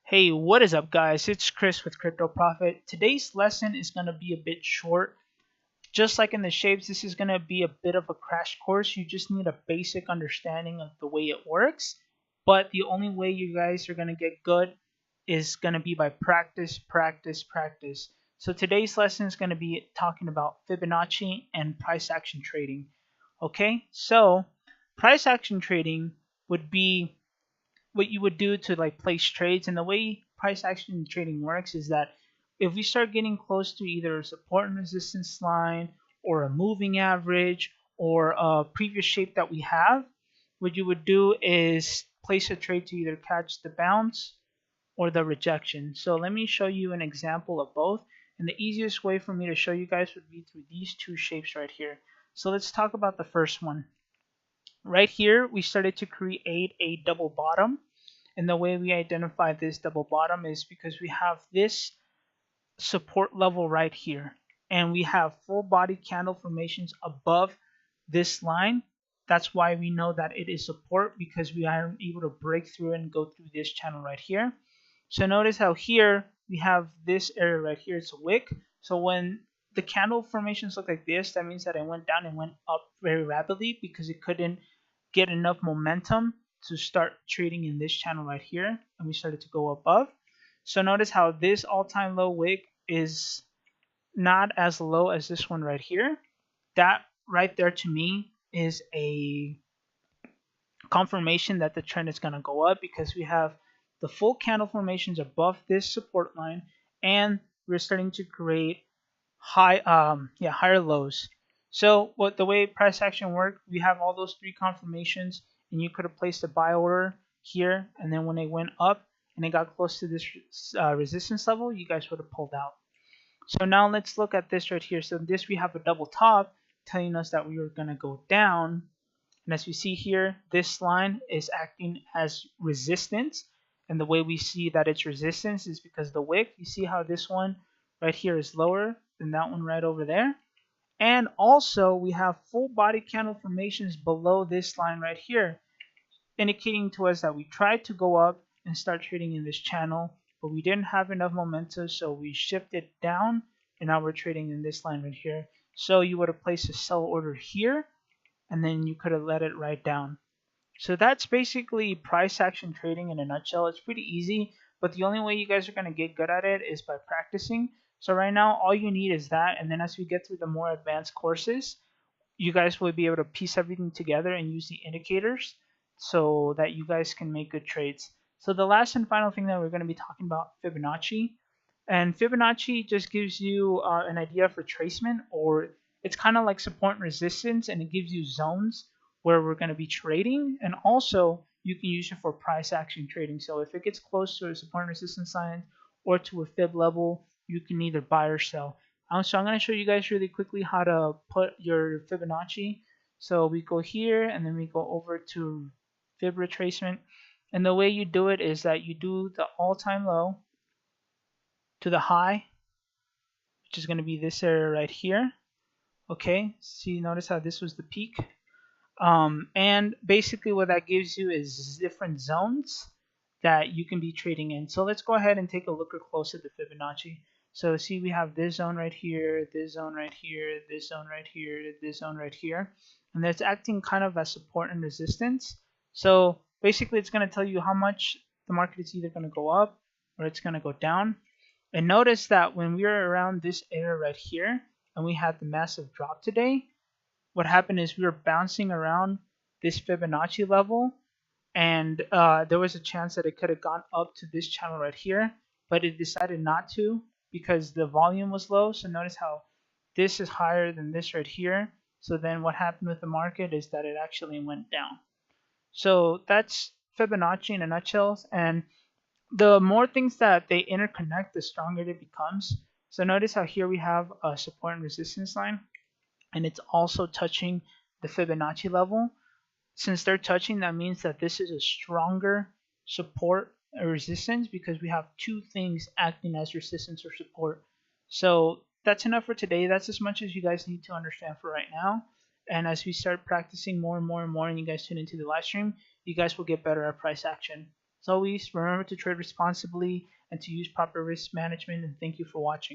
Hey, what is up, guys? It's Chris with Crypto Profit. Today's lesson is going to be a bit short. Just like in the shapes, this is going to be a bit of a crash course. You just need a basic understanding of the way it works. But the only way you guys are going to get good is going to be by practice, practice, practice. So today's lesson is going to be talking about Fibonacci and price action trading. Okay, so price action trading would be what you would do to like place trades. And the way price action trading works is that if we start getting close to either a support and resistance line or a moving average or a previous shape that we have, what you would do is place a trade to either catch the bounce or the rejection. So let me show you an example of both. And the easiest way for me to show you guys would be through these two shapes right here. So let's talk about the first one. Right here, we started to create a double bottom. And the way we identify this double bottom is because we have this support level right here. And we have full body candle formations above this line. That's why we know that it is support, because we are able to break through and go through this channel right here. So notice how here we have this area right here. It's a wick. So when the candle formations look like this, that means that it went down and went up very rapidly because it couldn't get enough momentum to start trading in this channel right here, and we started to go above. So notice how this all-time low wick is not as low as this one right here. That right there to me is a confirmation that the trend is going to go up, because we have the full candle formations above this support line, and we're starting to create higher lows. So the way price action worked, we have all those three confirmations, and you could have placed a buy order here, and then when it went up and it got close to this resistance level, you guys would have pulled out. So now let's look at this right here. So this, we have a double top telling us that we were going to go down. And as we see here, this line is acting as resistance. And the way we see that it's resistance is because the wick, you see how this one right here is lower than that one right over there. And also we have full body candle formations below this line right here, indicating to us that we tried to go up and start trading in this channel, but we didn't have enough momentum, so we shifted down, and now we're trading in this line right here. So you would have placed a sell order here, and then you could have let it right down. So that's basically price action trading in a nutshell. It's pretty easy, but the only way you guys are going to get good at it is by practicing. So right now, all you need is that, and then as we get through the more advanced courses, you guys will be able to piece everything together and use the indicators so that you guys can make good trades. So the last and final thing that we're going to be talking about, Fibonacci. And Fibonacci just gives you an idea for tracement, or it's kind of like support and resistance, and it gives you zones where we're going to be trading, and also you can use it for price action trading. So if it gets close to a support and resistance line or to a fib level, you can either buy or sell. So I'm going to show you guys really quickly how to put your Fibonacci. So we go here, and then we go over to fib retracement. And the way you do it is that you do the all-time low to the high, which is going to be this area right here. Okay, see, notice how this was the peak. And basically what that gives you is different zones that you can be trading in. So let's go ahead and take a look close at the Fibonacci. So see, we have this zone right here, this zone right here, this zone right here, this zone right here, and that's acting kind of as support and resistance. So basically it's going to tell you how much the market is either going to go up or it's going to go down. And notice that when we were around this area right here and we had the massive drop today, what happened is we were bouncing around this Fibonacci level, and there was a chance that it could have gone up to this channel right here, but it decided not to because the volume was low. So notice how this is higher than this right here. So then what happened with the market is that it actually went down. So that's Fibonacci in a nutshell. And the more things that they interconnect, the stronger it becomes. So notice how here we have a support and resistance line, and it's also touching the Fibonacci level. Since they're touching, that means that this is a stronger support or resistance, because we have two things acting as resistance or support. So that's enough for today. That's as much as you guys need to understand for right now. And as we start practicing more and more and more, and you guys tune into the live stream, you guys will get better at price action. As always, remember to trade responsibly and to use proper risk management, and thank you for watching.